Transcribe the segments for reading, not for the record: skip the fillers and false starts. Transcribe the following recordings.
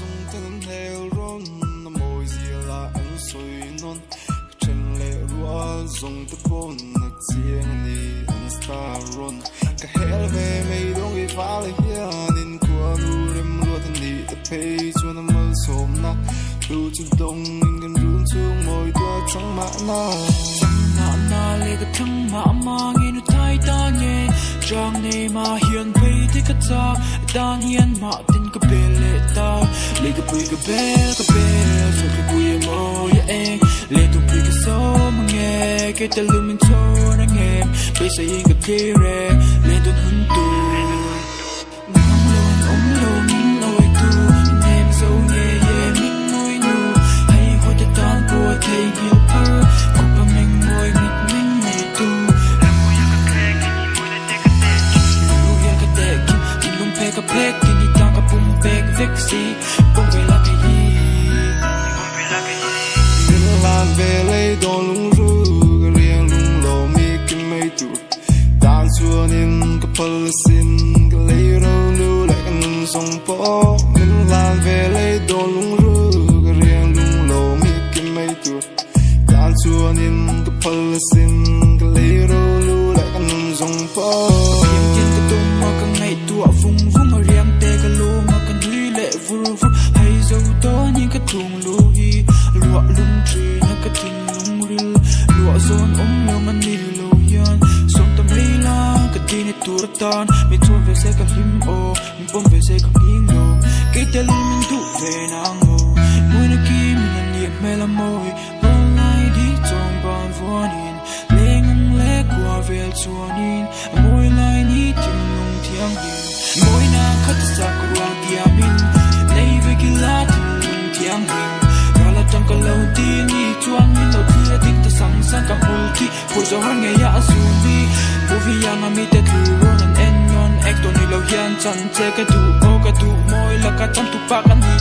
dùng thân theo ron nó môi gì là ăn sôi non chân lệ rùa dùng tập bốn nó chiang đi ăn star ron cả hell về mây đông gây phá lại hiền nên qua lu đêm lúa thân đi tập pay cho nó mơ sớm na lu chân đông nên run xuống môi tua trắng mã na lệ cái trắng mã nghe nó thay ta nghe trang này mà hiền bây thì cái ta tan hiền mà tin cái bể lệ ta lệ cái bể rồi cái bụi môi em lệ tụi bụi cái số mà nghe cái ta lưu mình cho nó nghe bây giờ cái kia re lệ tụi hân tu ông lông nồi tu em dâu nghe mình nồi nu hay hỏi ta tan của thầy hiểu ơ cũng bằng mình ngồi mình tu cái plek kini tang ka pum pek vexi pum về là cái gì Linh lan về lấy đòn lung ru cái riêng lung lô mi kim mây tu tan xua nín cái Palestine cái lấy râu lưu lại cái nung sông po Linh lan về lấy đòn lung ru cái riêng lung lô mi kim mây tu tan xua nín cái Palestine cái lấy râu lưu lại cái nung sông po hay dấu đó những cái thùng lúa hi lúa lung trì nó cái thình lung ril lúa zon nhau mình đi lúa yan sông tâm hay la cái tin này tua tan mình thua về sẽ cả lim ô mình bom về sẽ cả nghiêng đồ cái tay mình tụ về nàng ngô môi nó kia mình ăn nhiệt mê là môi vòng lại đi trong bàn vô nhìn lê ngung lê qua về chùa nhìn môi lại đi tìm lung thiang hiền môi na khát sa qua kia mình cái lá thùng thiang hình rồi là trong cái lâu tiên đi chuan như lâu kia thích ta sang sang cả hồi khi phôi gió hơn ngày ya xuân đi vô vi yang ami te tu ron and en non ek to ni lâu hian chan che cái tu môi là cả trăm tu pa kan hi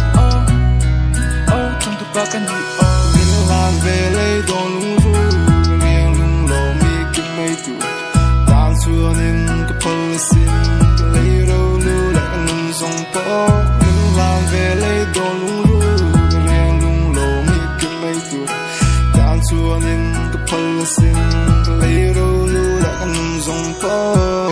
trăm tu pa kan hi Linh lan về lấy đòn lung ru riêng lung lô mi kim mây tu tan xua nên cái Palestine cái lấy râu lưu lại cái nung sông po lan về lấy đòn lung ru cái riêng lung lô mi kim mây tu tan xua nên cái Palestine cái lấy râu lưu lại cái nung sông po